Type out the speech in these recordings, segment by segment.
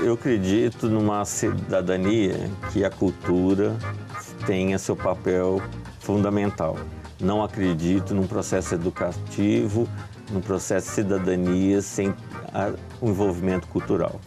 Eu acredito numa cidadania que a cultura tenha seu papel fundamental. Não acredito num processo educativo, num processo de cidadania sem o envolvimento cultural.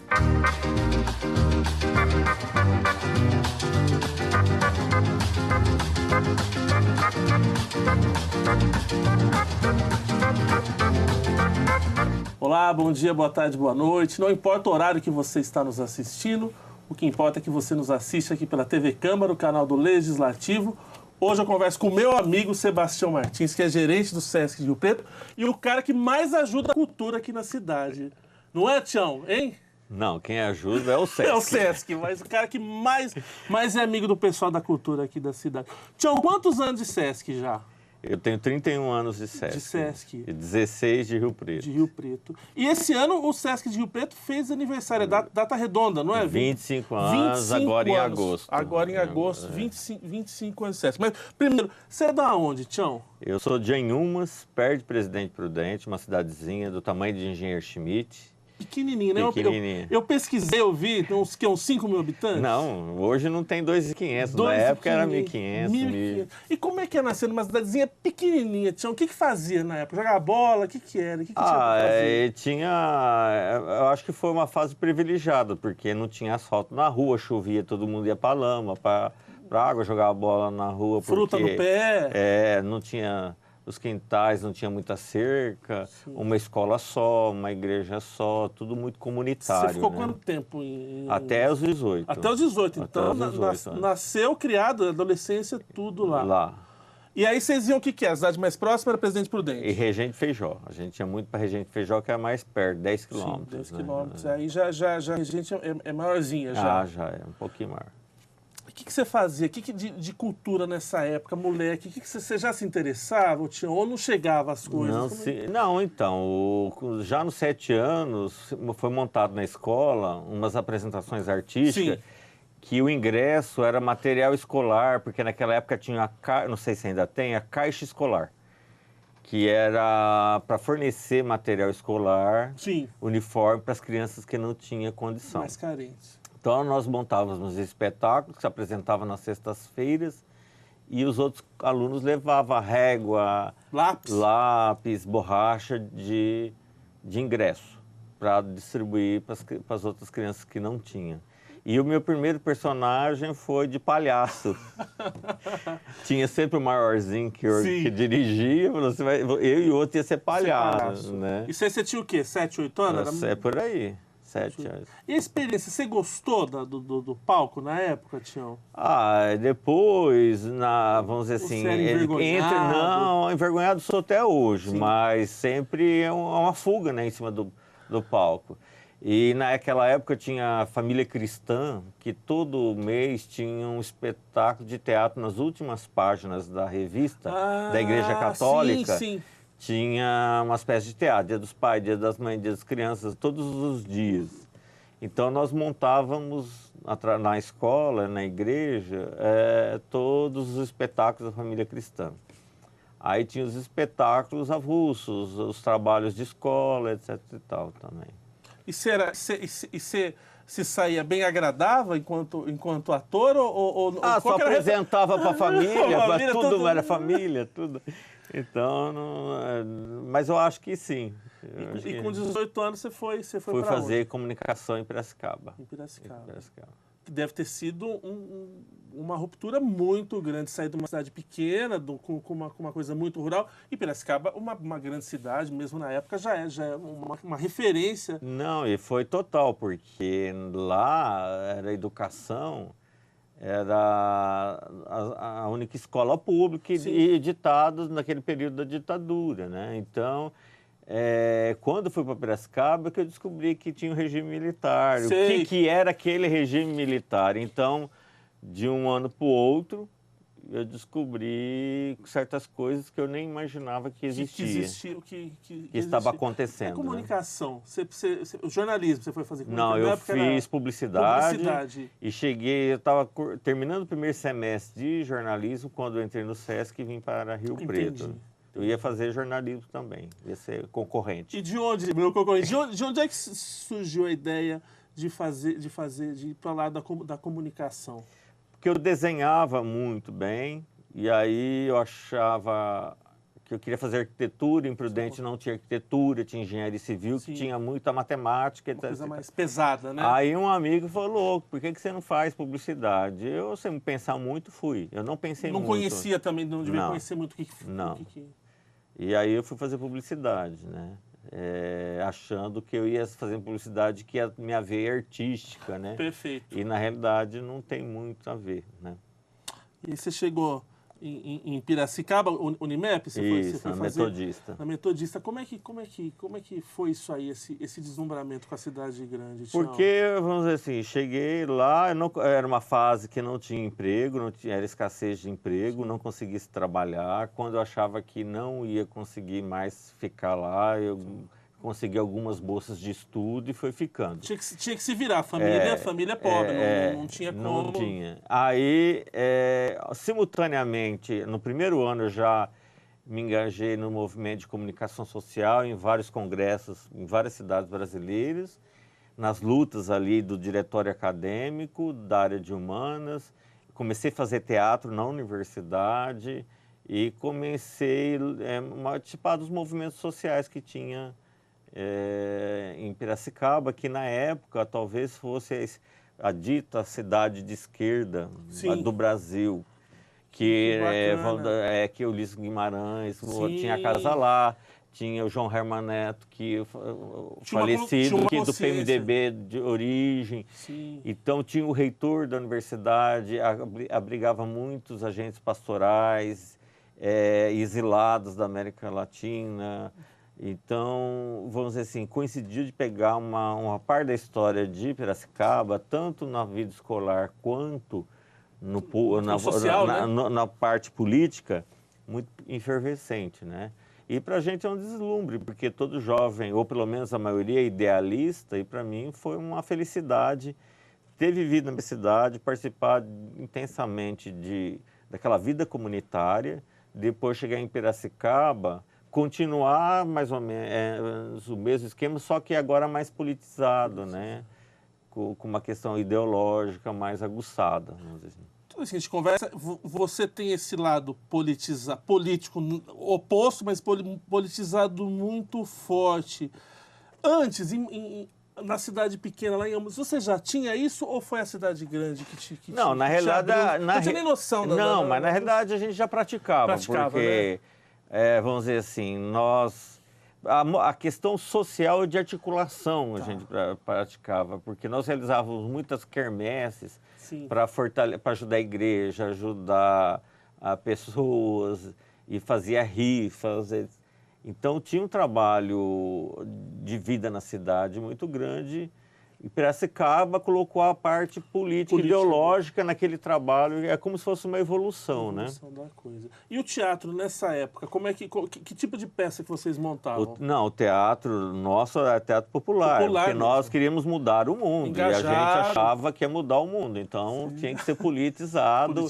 Olá, bom dia, boa tarde, boa noite. Não importa o horário que você está nos assistindo, o que importa é que você nos assiste aqui pela TV Câmara, o canal do Legislativo. Hoje eu converso com o meu amigo Sebastião Martins, que é gerente do Sesc de Rio Preto e o cara que mais ajuda a cultura aqui na cidade. Não é, Tião? Hein? Não, quem ajuda é o Sesc. É o Sesc, mas o cara que mais é amigo do pessoal da cultura aqui da cidade. Tião, quantos anos de Sesc já? Eu tenho 31 anos de Sesc. De Sesc. E 16 de Rio Preto. De Rio Preto. E esse ano o Sesc de Rio Preto fez aniversário, data redonda, não é? 25 anos, agora em agosto. Agora em agosto, 25 anos de Sesc. Mas, primeiro, você é da onde, Tião? Eu sou de Anhumas, perto de Presidente Prudente, uma cidadezinha do tamanho de Engenheiro Schmidt. Pequenininha, né? Pequenininha. Eu pesquisei, eu vi, tem uns 5 mil habitantes? Não, hoje não tem 2.500, na época era 1.500. 1.500. E como é que é nascer numa cidadezinha pequenininha, Tião? O que fazia na época? Jogava bola? O que era? O que tinha pra fazer? Eu acho que foi uma fase privilegiada, porque não tinha asfalto na rua, chovia, todo mundo ia pra lama, pra água, jogava bola na rua. Fruta no pé? Não tinha... Os quintais não tinha muita cerca, Sim. Uma escola só, uma igreja só, tudo muito comunitário. Você ficou né? quanto tempo? Até os 18. Até os 18. Então, os 18 nasceu, criado, adolescência, tudo lá. Lá. E aí vocês iam o que é? A cidade mais próxima era Presidente Prudente? E Regente Feijó. A gente ia muito para Regente Feijó, que é mais perto, 10 quilômetros. Sim, 10 quilômetros. Aí já Regente é maiorzinha já. Já é um pouquinho maior. O que você fazia? O que de cultura nessa época, moleque? O que você já se interessava, Tião? Ou não chegava as coisas? Então, já nos 7 anos foi montado na escola umas apresentações artísticas. Sim. Que o ingresso era material escolar, porque naquela época tinha, não sei se ainda tem, a caixa escolar, que era para fornecer material escolar, Sim. Uniforme para as crianças que não tinham condição. Mais carentes. Então, nós montávamos espetáculos que se apresentavam nas sextas-feiras e os outros alunos levavam régua, lápis, borracha de ingresso para distribuir para as outras crianças que não tinham. E o meu primeiro personagem foi de palhaço. Tinha sempre o maiorzinho que dirigia, eu e o outro ia ser palhaço. Né? E você tinha o quê? 7, 8 anos? É por aí. 7 anos. E a experiência, você gostou do palco na época, Tião? Depois, vamos dizer assim... Você era envergonhado? Envergonhado sou até hoje, Sim. Mas sempre é uma fuga, né, em cima do palco. E naquela época tinha a Família Cristã, que todo mês tinha um espetáculo de teatro nas últimas páginas da revista da Igreja Católica. Sim. Tinha uma espécie de teatro, Dia dos Pais, Dia das Mães, Dia das Crianças, todos os dias. Então, nós montávamos na escola, na igreja, todos os espetáculos da família cristã. Aí tinha os espetáculos avulsos, os trabalhos de escola, etc. e tal também. E você se saía bem agradável enquanto ator? Só apresentava para a família, tudo era família, tudo. Então, mas eu acho que sim. E com 18 anos você foi Fui para fazer onde? comunicação em Piracicaba. Em Piracicaba. Que deve ter sido uma ruptura muito grande, sair de uma cidade pequena, com uma coisa muito rural. E Piracicaba, uma grande cidade, mesmo na época, já é uma referência. Não, e foi total, porque lá era educação... Era a única escola pública e editados naquele período da ditadura, né? Então, quando fui para Piracicaba, que eu descobri que tinha um regime militar. Sei. O que era aquele regime militar? Então, de um ano para o outro, eu descobri certas coisas que eu nem imaginava que existia. Que estava acontecendo. A comunicação, o jornalismo, você foi fazer comunicação? Não, eu fiz publicidade e cheguei, eu estava terminando o primeiro semestre de jornalismo quando eu entrei no Sesc e vim para Rio Preto. Eu ia fazer jornalismo também, ia ser concorrente. E de onde, meu concorrente, de onde é que surgiu a ideia de ir para lá da comunicação? Porque eu desenhava muito bem, e aí eu achava que eu queria fazer arquitetura, em Prudente não tinha arquitetura, tinha engenharia civil, Sim. que tinha muita matemática. Uma coisa mais pesada, né? Aí um amigo falou, por que você não faz publicidade? Eu, sem pensar muito, fui. Eu não pensei muito. Não conhecia também, não devia conhecer muito o que... Não. E aí eu fui fazer publicidade, né? Achando que eu ia fazer publicidade que ia me haver artística, né? Perfeito. E na realidade não tem muito a ver, né? E aí você chegou em Piracicaba, Unimep? Você foi na fazer Metodista. Na Metodista. Como é que foi isso aí, esse deslumbramento com a cidade grande? Porque, vamos dizer assim, cheguei lá, era uma fase que não tinha emprego, era escassez de emprego, não conseguia trabalhar. Quando eu achava que não ia conseguir mais ficar lá, eu consegui algumas bolsas de estudo e foi ficando. Tinha que se virar, família é pobre, não tinha como. Não tinha. Aí, simultaneamente, no primeiro ano eu já me engajei no movimento de comunicação social em vários congressos, em várias cidades brasileiras, nas lutas ali do diretório acadêmico, da área de humanas. Comecei a fazer teatro na universidade e comecei a participar dos movimentos sociais que tinha em Piracicaba, que na época talvez fosse a dita cidade de esquerda do Brasil, que o Ulisses Guimarães tinha a casa lá, tinha o João Herman Neto, que falecido, que do PMDB de origem. Sim. Então tinha o reitor da universidade, abrigava muitos agentes pastorais, exilados da América Latina. Então, vamos dizer assim, coincidiu de pegar uma parte da história de Piracicaba, tanto na vida escolar quanto na parte política, muito efervescente, né? E para a gente é um deslumbre, porque todo jovem, ou pelo menos a maioria, é idealista, e para mim foi uma felicidade ter vivido na minha cidade, participar intensamente daquela vida comunitária, depois chegar em Piracicaba, continuar mais ou menos o mesmo esquema, só que agora mais politizado, né? Com uma questão ideológica mais aguçada, vamos dizer assim. Então, assim, a gente conversa, você tem esse lado político oposto, mas politizado muito forte. Antes, na cidade pequena, lá em Ambos, você já tinha isso ou foi a cidade grande que não, na realidade... Não tinha nem noção. Não, mas na realidade a gente já praticava porque... né? Vamos dizer assim, a questão social de articulação a gente praticava, porque nós realizávamos muitas quermesses para ajudar a igreja, ajudar pessoas, e fazia rifas. Então tinha um trabalho de vida na cidade muito grande. E Piracicaba colocou a parte política ideológica naquele trabalho, é como se fosse uma evolução, né? Da coisa. E o teatro nessa época, que tipo de peça que vocês montavam? O teatro nosso era teatro popular porque mesmo. Nós queríamos mudar o mundo. Engajado. E a gente achava que ia mudar o mundo, então tinha que ser politizado.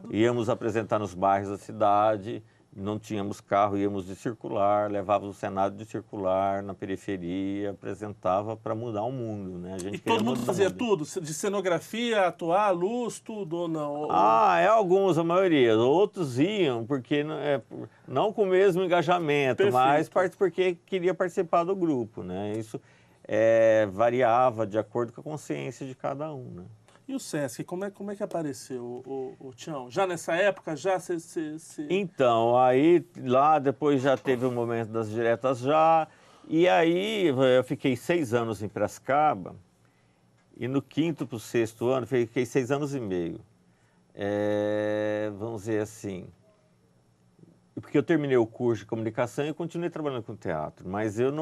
Íamos apresentar nos bairros da cidade. Não tínhamos carro, íamos de circular, levávamos o Senado de circular na periferia, apresentava para mudar o mundo, né? E todo mundo fazia tudo? De cenografia, atuar, luz, tudo ou não? Alguns, a maioria. Outros iam porque não com o mesmo engajamento, mas porque queria participar do grupo, né? Isso variava de acordo com a consciência de cada um, né? E o Sesc, como é que apareceu, o Tião? Já nessa época, Então, aí lá depois já teve o momento das diretas já, e aí eu fiquei 6 anos em Piracicaba, e no 5º para o 6º ano, fiquei 6 anos e meio. Vamos dizer assim, porque eu terminei o curso de comunicação e continuei trabalhando com teatro, mas eu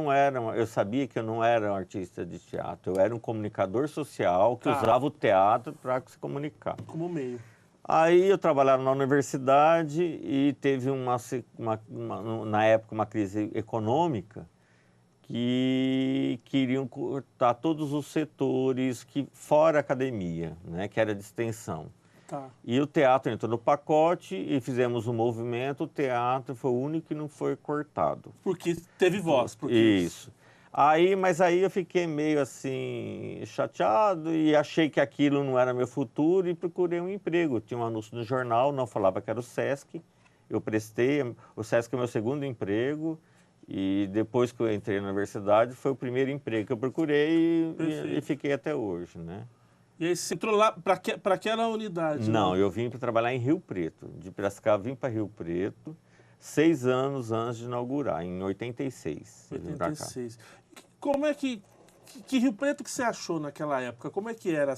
sabia que eu não era um artista de teatro, eu era um comunicador social que usava o teatro para se comunicar. Como meio. Aí eu trabalhava na universidade e teve na época uma crise econômica que queriam cortar todos os setores fora a academia, né, que era de extensão. Tá. E o teatro entrou no pacote e fizemos um movimento, o teatro foi o único que não foi cortado. Porque teve voz. Porque... Isso. Mas aí eu fiquei meio assim, chateado e achei que aquilo não era meu futuro e procurei um emprego. Tinha um anúncio no jornal, não falava que era o Sesc. Eu prestei, o Sesc é meu segundo emprego e depois que eu entrei na universidade foi o primeiro emprego que eu procurei e fiquei até hoje, né? E aí você entrou lá para aquela unidade? Não, eu vim para trabalhar em Rio Preto. De Piracicaba vim para Rio Preto 6 anos antes de inaugurar, em 86. 86. Como é que Rio Preto que você achou naquela época? Como é que era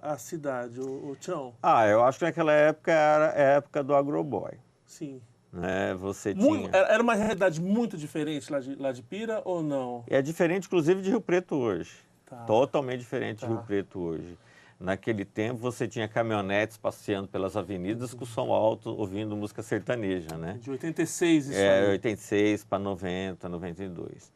a cidade, o Tião? Eu acho que naquela época era a época do agroboy. Sim. Né? Era uma realidade muito diferente lá de Pira ou não? É diferente, inclusive, de Rio Preto hoje. Tá. Totalmente diferente de Rio Preto hoje. Naquele tempo, você tinha caminhonetes passeando pelas avenidas com som alto, ouvindo música sertaneja, né? De 86 isso aí. 86 para 90, 92.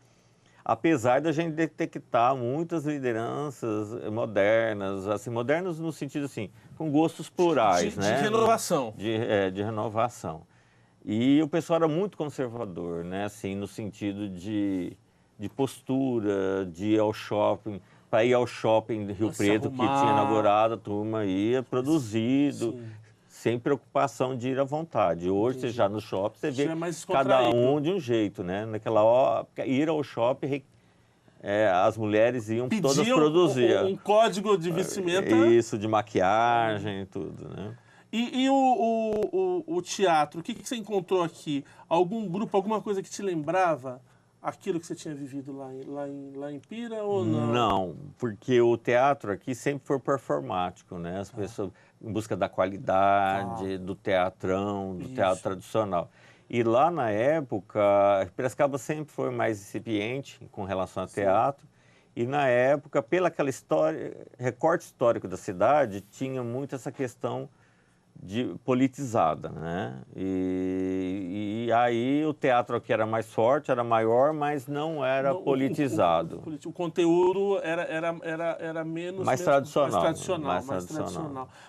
Apesar da gente detectar muitas lideranças modernas, assim, modernas no sentido assim, com gostos plurais, né? De renovação. De renovação. E o pessoal era muito conservador, né? Assim, no sentido de postura, de ir ao shopping. Para ir ao shopping de Rio Preto, que tinha inaugurado, a turma ia produzido, sim, sem preocupação de ir à vontade. Hoje, você já no shopping, você vê cada um de um jeito, né? Naquela hora, ir ao shopping, as mulheres iam todas produzir. Um código de vestimenta. Isso, de maquiagem e tudo, né? E o teatro, o que você encontrou aqui? Algum grupo, alguma coisa que te lembrava aquilo que você tinha vivido lá em Pira ou não? Não, porque o teatro aqui sempre foi performático, né? As pessoas em busca da qualidade, do teatrão, do teatro tradicional. E lá na época, Piracicaba sempre foi mais incipiente com relação ao teatro. E na época, pela aquela história, recorte histórico da cidade, tinha muito essa questão politizada, né? E aí o teatro aqui era mais forte, era maior, mas não era politizado. O conteúdo era menos... Mais tradicional.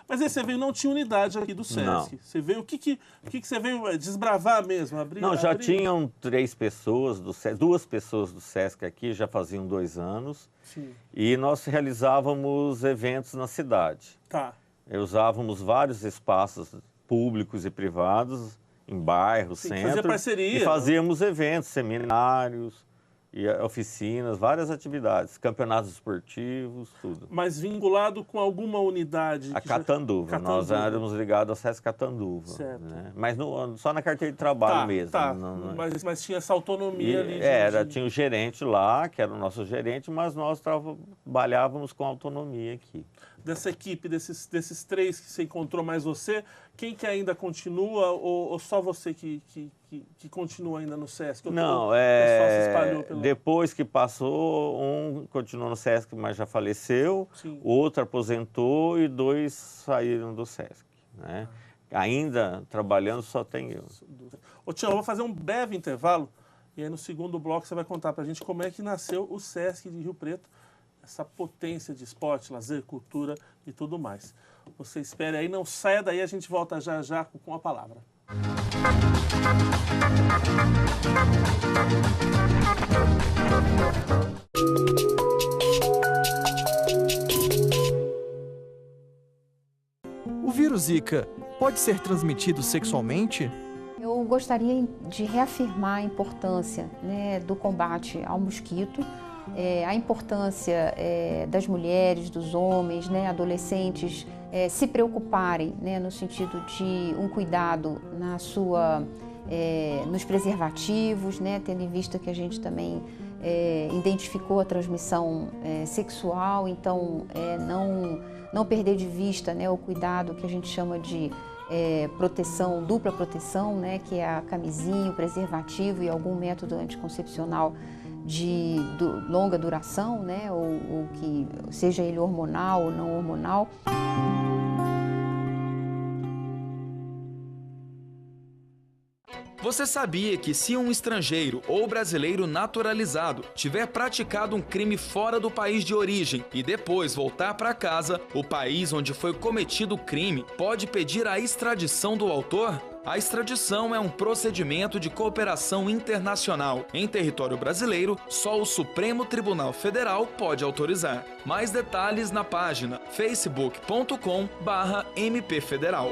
Mas aí você veio, não tinha unidade aqui do Sesc. Não. Você veio, o que você veio desbravar mesmo? Já tinham 3 pessoas do Sesc, 2 pessoas do Sesc aqui, já faziam 2 anos. Sim. E nós realizávamos eventos na cidade. Tá. Usávamos vários espaços públicos e privados, em bairros, centro. Fazia parceria. E fazíamos eventos, seminários, e oficinas, várias atividades, campeonatos esportivos, tudo. Mas vinculado com alguma unidade? A Catanduva. Nós éramos ligados ao Sesc Catanduva. Certo. Né? Mas só na carteira de trabalho mesmo. Tá. Mas tinha essa autonomia ali. Tinha o gerente lá, que era o nosso gerente, mas nós trabalhávamos com autonomia aqui. Dessa equipe, desses 3 que você encontrou, mais você, quem que ainda continua ou só você que continua ainda no Sesc? Não, se espalhou depois que passou, um continuou no Sesc, mas já faleceu, sim, o outro aposentou e 2 saíram do Sesc, né? Ainda trabalhando, só tem eu. Ô Tião, eu vou fazer um breve intervalo e aí no segundo bloco você vai contar pra gente como é que nasceu o Sesc de Rio Preto, essa potência de esporte, lazer, cultura e tudo mais. Você espere aí, não saia daí, a gente volta já com a palavra. O vírus Zika pode ser transmitido sexualmente? Eu gostaria de reafirmar a importância, né, do combate ao mosquito, a importância das mulheres, dos homens, né, adolescentes, se preocuparem, né, no sentido de um cuidado nos preservativos, né, tendo em vista que a gente também identificou a transmissão sexual, então não perder de vista, né, o cuidado que a gente chama de proteção, dupla proteção, né, que é a camisinha, o preservativo e algum método anticoncepcional de longa duração, né, ou que seja ele hormonal ou não hormonal. Você sabia que se um estrangeiro ou brasileiro naturalizado tiver praticado um crime fora do país de origem e depois voltar para casa, o país onde foi cometido o crime pode pedir a extradição do autor? A extradição é um procedimento de cooperação internacional. Em território brasileiro, só o Supremo Tribunal Federal pode autorizar. Mais detalhes na página facebook.com/mpfederal.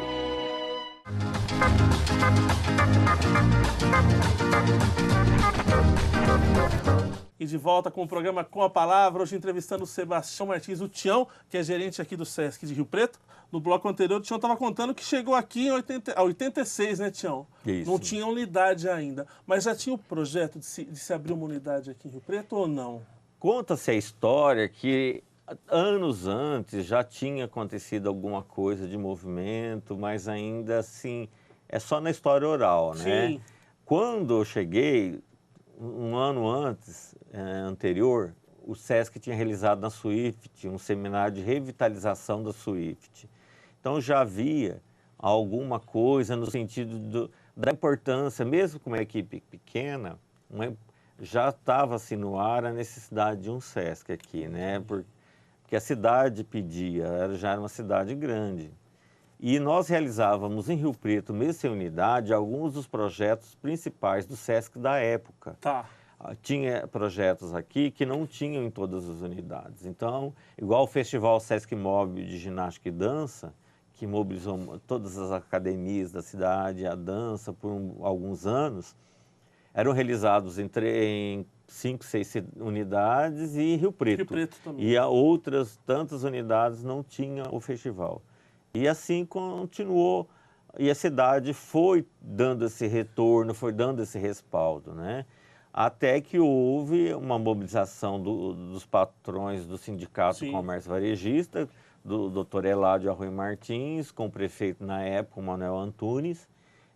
E de volta com o programa Com a Palavra, hoje entrevistando o Sebastião Martins, o Tião, que é gerente aqui do SESC de Rio Preto. No bloco anterior, o Tião estava contando que chegou aqui em 86, né, Tião? Isso. Não tinha unidade ainda, mas já tinha o projeto de se abrir uma unidade aqui em Rio Preto ou não? Conta-se a história que anos antes já tinha acontecido alguma coisa de movimento, mas ainda assim é só na história oral, né? Sim. Quando eu cheguei, um ano anterior, o SESC tinha realizado na Swift um seminário de revitalização da Swift. Então já havia alguma coisa no sentido da importância, mesmo com uma equipe pequena, já estava assim no ar a necessidade de um SESC aqui, né? Porque a cidade pedia, já era uma cidade grande. E nós realizávamos em Rio Preto, mesmo sem unidade, alguns dos projetos principais do SESC da época. Tá. Tinha projetos aqui que não tinham em todas as unidades. Então, igual o Festival SESC Móvel de Ginástica e Dança, que mobilizou todas as academias da cidade, a dança, por alguns anos, eram realizados em 5, 6 unidades e Rio Preto. Rio Preto também. E outras tantas unidades não tinham o festival. E assim continuou, e a cidade foi dando esse retorno, foi dando esse respaldo, né? Até que houve uma mobilização dos patrões do Sindicato Sim. do Comércio Varejista, do Dr. Eládio Arruim Martins, com o prefeito na época, o Manuel Antunes,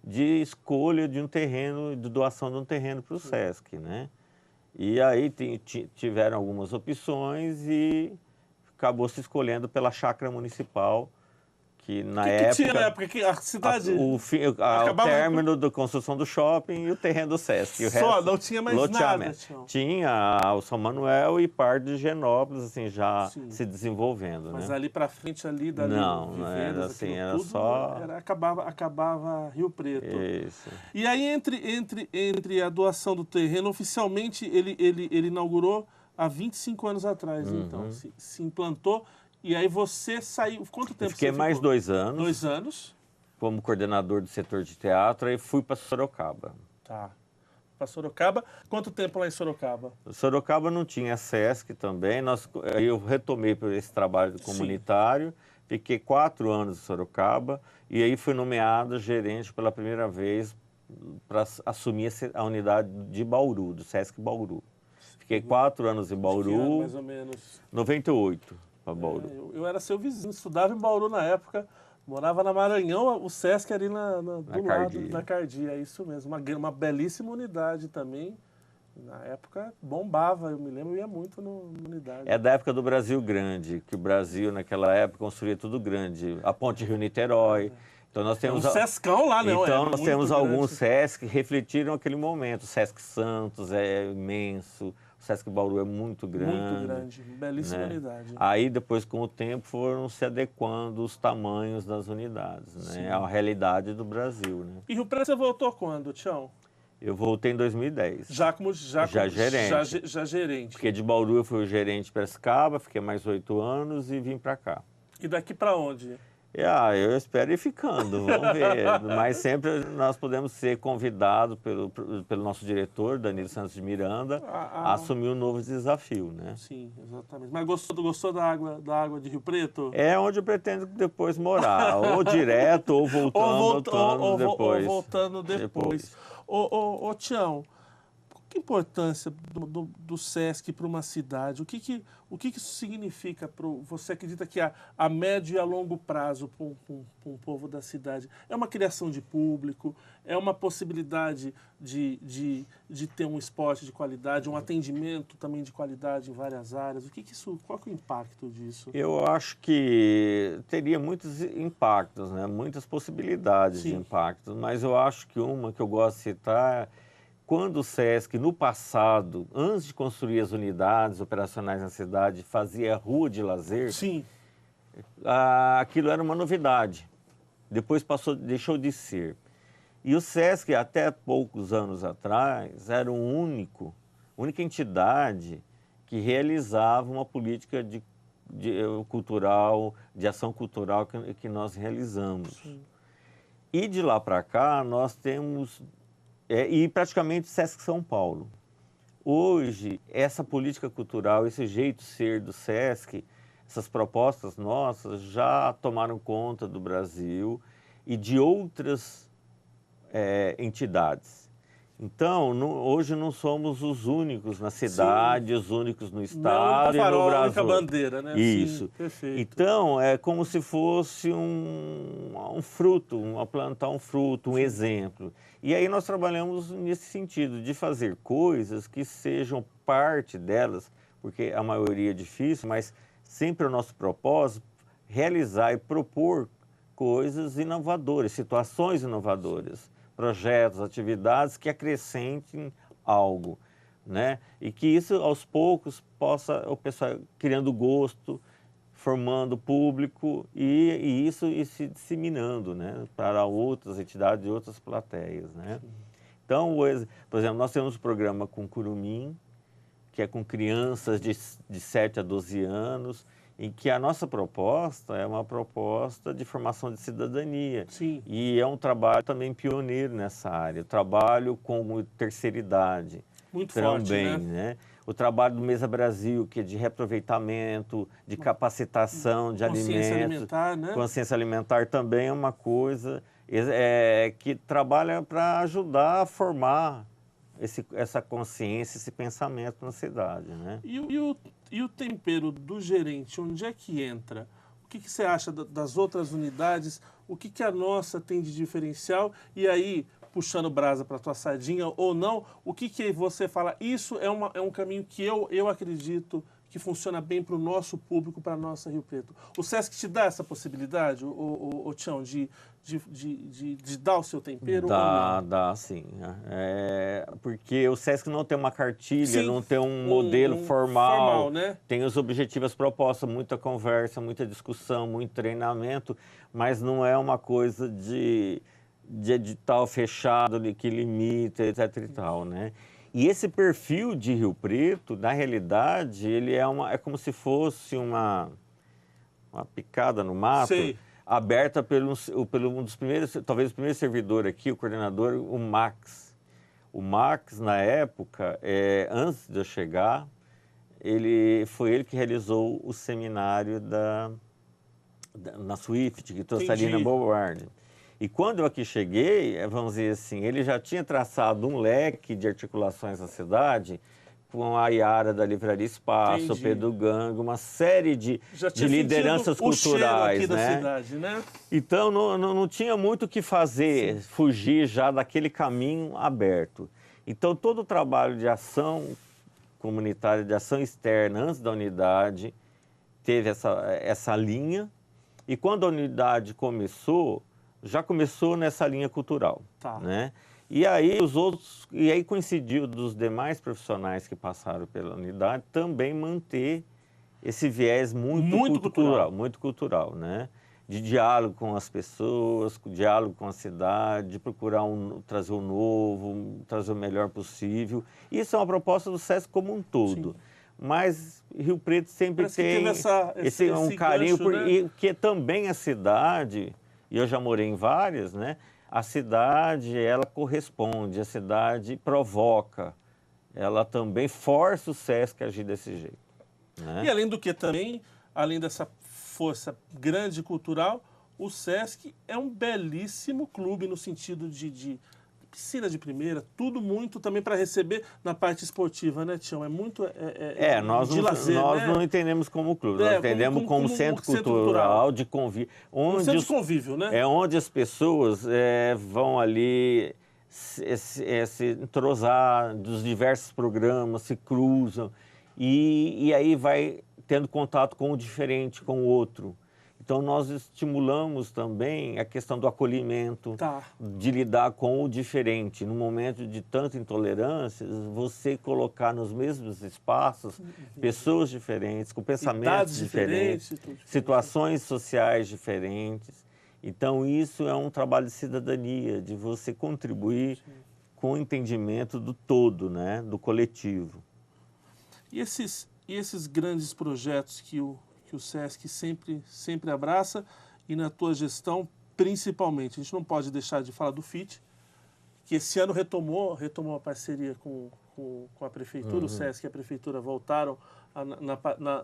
de escolha de um terreno, de doação de um terreno para o SESC, né? E aí tiveram algumas opções e acabou se escolhendo pela chácara municipal, que na época... tinha na época? Que a cidade... O término da construção do shopping e o terreno do SESC. O Só, resto, não tinha mais nada, Tião. Tinha o São Manuel e parte de Genópolis, assim, já Sim. se desenvolvendo, Mas né? ali para frente, ali dali, Não era Vivendas, assim, aquilo era tudo, só... acabava Rio Preto. Isso. E aí, entre a doação do terreno, oficialmente ele inaugurou há 25 anos atrás, então, se implantou. E aí você saiu... Quanto tempo Eu fiquei você mais ficou? 2 anos. 2 anos. Como coordenador do setor de teatro, aí fui para Sorocaba. Tá. Para Sorocaba. Quanto tempo lá em Sorocaba? Sorocaba não tinha SESC também. Eu retomei por esse trabalho comunitário. Fiquei 4 anos em Sorocaba e aí fui nomeado gerente pela primeira vez para assumir a unidade de Bauru, do SESC Bauru. Fiquei 4 anos em Bauru. Que ano, mais ou menos? 98. Bauru. Eu era seu vizinho, estudava em Bauru na época, morava na Maranhão, o SESC ali do lado, na Cardia, é isso mesmo. Uma belíssima unidade também. Na época bombava, eu me lembro, eu ia muito na unidade. É da época do Brasil Grande, que o Brasil naquela época construía tudo grande. A Ponte Rio-Niterói. Então nós temos um SESCão lá, não é? Então nós temos grande. Alguns SESC que refletiram aquele momento. O SESC Santos é imenso. O SESC Bauru é muito grande. Muito grande, belíssima unidade. Aí depois, com o tempo, foram se adequando os tamanhos das unidades, né? A realidade do Brasil, né? E Rio Preto você voltou quando, Tião? Eu voltei em 2010. Já gerente. Já gerente. Porque de Bauru eu fui o gerente de Piracicaba, fiquei mais 8 anos e vim para cá. E daqui para onde? Eu espero ir ficando, vamos ver. Mas sempre nós podemos ser convidados pelo nosso diretor, Danilo Santos de Miranda, a assumir um novo desafio, né? Sim, exatamente. Mas gostou da água de Rio Preto? É onde eu pretendo depois morar, ou direto, ou voltando depois. Ou voltando depois. Ô, Tião, que é a importância do SESC para uma cidade? O que isso significa para você? Acredita que a médio e a longo prazo para um povo da cidade? É uma criação de público? É uma possibilidade de ter um esporte de qualidade, um atendimento também de qualidade em várias áreas? Qual que é o impacto disso? Eu acho que teria muitos impactos, né? Muitas possibilidades de impactos, mas eu acho que uma que eu gosto de citar, quando o SESC, no passado, antes de construir as unidades operacionais na cidade, fazia rua de lazer, aquilo era uma novidade. Depois deixou de ser. E o SESC, até poucos anos atrás, era única entidade que realizava uma política cultural, de ação cultural que nós realizamos. Sim. E de lá para cá, nós temos... e praticamente SESC São Paulo. Hoje, essa política cultural, esse jeito de ser do SESC, essas propostas nossas já tomaram conta do Brasil e de outras entidades. Então, hoje não somos os únicos na cidade, os únicos no estado e no Brasil. A única bandeira, né? Isso. Sim, perfeito. Então, é como se fosse um fruto, plantar um fruto, um exemplo. E aí nós trabalhamos nesse sentido, de fazer coisas que sejam parte delas, porque a maioria é difícil, mas sempre o nosso propósito é realizar e propor coisas inovadoras, situações inovadoras, projetos, atividades que acrescentem algo, né? E que isso, aos poucos, possa o pessoal criando gosto, formando público e isso se disseminando, né, para outras entidades e outras plateias, né? Então, por exemplo, nós temos um programa com Curumim, que é com crianças de 7 a 12 anos, em que a nossa proposta é uma proposta de formação de cidadania. Sim. E é um trabalho também pioneiro nessa área. Eu trabalho com terceira idade. Muito também, forte, né? O trabalho do Mesa Brasil, que é de reaproveitamento, de capacitação de alimentos. Consciência alimentar, né? Consciência alimentar também é uma coisa que trabalha para ajudar a formar essa consciência, esse pensamento na cidade, né? E o tempero do gerente, onde é que entra? O que você acha das outras unidades? O que a nossa tem de diferencial? E aí, puxando brasa para a tua sardinha ou não, o que você fala? Isso é um caminho que eu acredito que funciona bem para o nosso público, para a nossa Rio Preto. O SESC te dá essa possibilidade, o Tião, de dar o seu tempero? Dá sim. Porque o SESC não tem uma cartilha, não tem um modelo formal, né? Tem os objetivos, as propostas, muita conversa, muita discussão, muito treinamento, mas não é uma coisa de edital fechado que limita, etc e tal, né? E esse perfil de Rio Preto, na realidade, ele é como se fosse uma picada no mato. Sei. Aberta pelo um dos primeiros, talvez o primeiro servidor aqui, o coordenador, o Max. O Max, na época, antes de eu chegar, foi ele que realizou o seminário na Swift, que trouxe a Lina Bobard. E quando eu aqui cheguei, vamos dizer assim, ele já tinha traçado um leque de articulações na cidade, com a Iara da Livraria Espaço, o Pedro Gango, uma série de lideranças culturais, aqui né? Da cidade, né? Então não tinha muito o que fazer, fugir já daquele caminho aberto. Então todo o trabalho de ação comunitária, de ação externa antes da unidade, teve essa linha, e quando a unidade começou, já começou nessa linha cultural, né? E aí coincidiu dos demais profissionais que passaram pela unidade também manter esse viés muito cultural, né? De diálogo com as pessoas, diálogo com a cidade, de procurar trazer o novo, trazer o melhor possível. Isso é uma proposta do SESC como um todo. Sim. Mas Rio Preto sempre tem esse carinho, gancho, né? E que também a cidade, e eu já morei em várias, né? A cidade, ela corresponde, a cidade provoca, ela também força o SESC a agir desse jeito, né? E além do que também, além dessa força grande cultural, o SESC é um belíssimo clube no sentido de piscina de primeira, tudo muito também para receber na parte esportiva, né, Tião? É muito nós de lazer, nós né? não entendemos como clube, nós entendemos como centro cultural de convívio. Um centro de convívio, né? É onde as pessoas vão ali se entrosar dos diversos programas, se cruzam e aí vai tendo contato com o diferente, com o outro. Então, nós estimulamos também a questão do acolhimento, de lidar com o diferente. No momento de tanta intolerância, você colocar nos mesmos espaços pessoas diferentes, com pensamentos diferentes, situações sociais diferentes. Então, isso é um trabalho de cidadania, de você contribuir com o entendimento do todo, né? Do coletivo. E esses grandes projetos que o SESC sempre abraça e na tua gestão, principalmente. A gente não pode deixar de falar do FIT, que esse ano retomou a parceria com a Prefeitura, o SESC e a Prefeitura voltaram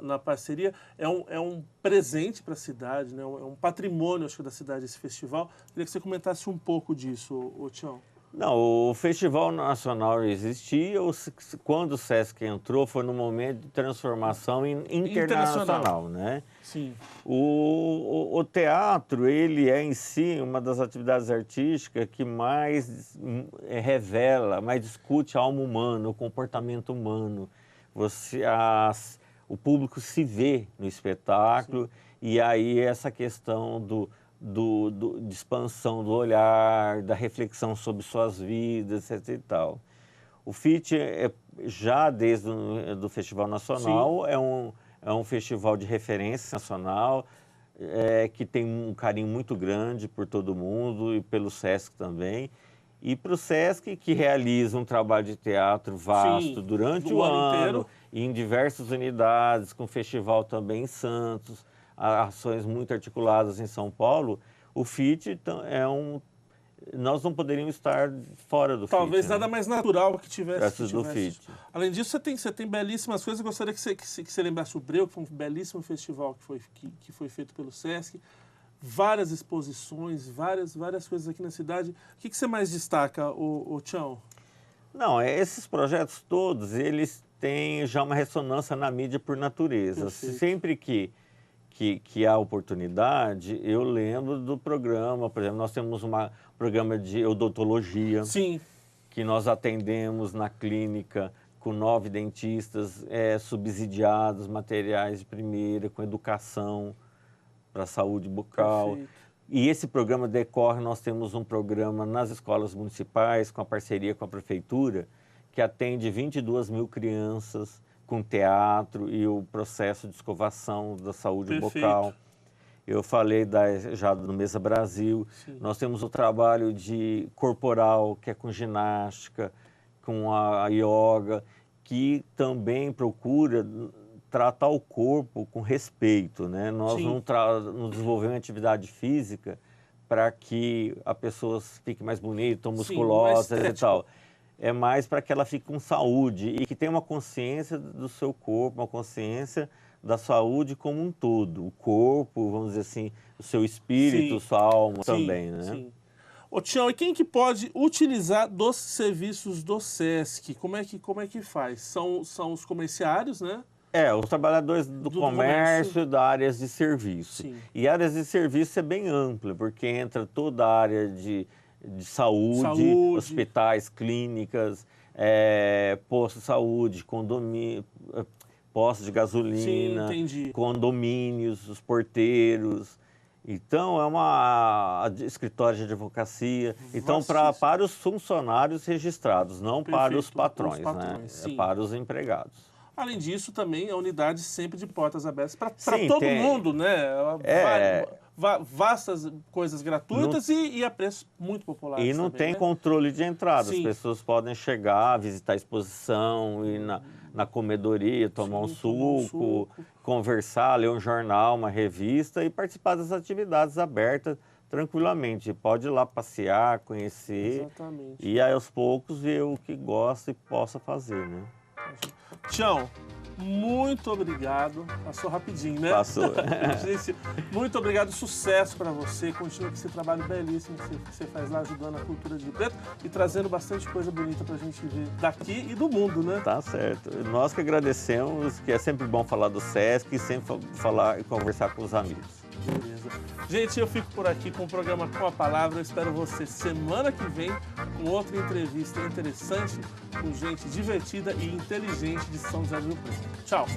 na parceria. É um presente para a cidade, né? É um patrimônio, acho que, da cidade esse festival. Queria que você comentasse um pouco disso, Tião. Não, o Festival Nacional existia, quando o SESC entrou foi no momento de transformação internacional, né? Sim. O teatro, ele é em si uma das atividades artísticas que mais revela, mais discute a alma humana, o comportamento humano. O público se vê no espetáculo. Sim. E aí essa questão de expansão do olhar, da reflexão sobre suas vidas, etc. e tal. O FIT, já desde o Festival Nacional, é um festival de referência nacional, que tem um carinho muito grande por todo mundo e pelo SESC também. E para o SESC, que realiza um trabalho de teatro vasto durante o ano inteiro, em diversas unidades, com festival também em Santos, ações muito articuladas em São Paulo, o FIT nós não poderíamos estar fora do FIT. Talvez nada mais natural que tivesse. Do FIT. Além disso, você tem belíssimas coisas. Eu gostaria que você lembrasse o Breu, que foi um belíssimo festival que foi feito pelo SESC. Várias exposições, várias coisas aqui na cidade. O que você mais destaca, Tião? Não, esses projetos todos, eles têm já uma ressonância na mídia por natureza. Perfeito. Sempre que há oportunidade, eu lembro do programa. Por exemplo, nós temos um programa de odontologia. Sim. Que nós atendemos na clínica com 9 dentistas subsidiados, materiais de primeira, com educação para a saúde bucal. Perfeito. E esse programa decorre, nós temos um programa nas escolas municipais, com a parceria com a Prefeitura, que atende 22 mil crianças com teatro e o processo de escovação da saúde bucal. Eu falei já do Mesa Brasil. Sim. Nós temos o trabalho de corporal, que é com ginástica, com a yoga, que também procura tratar o corpo com respeito, né? Nós não desenvolvemos atividade física para que a pessoa fique mais bonita, musculosa e tal. É mais para que ela fique com saúde e que tenha uma consciência do seu corpo, uma consciência da saúde como um todo. O corpo, vamos dizer assim, o seu espírito, sua alma também, né? Sim. Tião, e quem que pode utilizar dos serviços do SESC? Como é que faz? São os comerciários, né? Os trabalhadores do comércio e da áreas de serviço. Sim. E áreas de serviço é bem ampla, porque entra toda a área de saúde, hospitais, clínicas, postos de saúde, condomínio, postos de gasolina, condomínios, os porteiros. Então, escritório de advocacia. Então, para os funcionários registrados, não para os patrões, né? É para os empregados. Além disso, também a unidade sempre de portas abertas para todo mundo, né? Vastas coisas gratuitas e a preços muito populares. E não também, tem controle de entrada. As pessoas podem chegar, visitar a exposição, ir na comedoria, tomar um suco, conversar, ler um jornal, uma revista e participar das atividades abertas tranquilamente. Pode ir lá passear, conhecer. Exatamente. E aí, aos poucos ver o que gosta e possa fazer, né? Tião, muito obrigado. Passou rapidinho, né? Passou. Gente, muito obrigado, sucesso para você. Continua com esse trabalho belíssimo que você faz lá, ajudando a cultura de Rio Preto e trazendo bastante coisa bonita para a gente ver daqui e do mundo, né? Tá certo. Nós que agradecemos, que é sempre bom falar do SESC e sempre falar e conversar com os amigos. Beleza. Gente, eu fico por aqui com o programa Com a Palavra. Eu espero você semana que vem com outra entrevista interessante com gente divertida e inteligente de São José do Rio Preto. Tchau!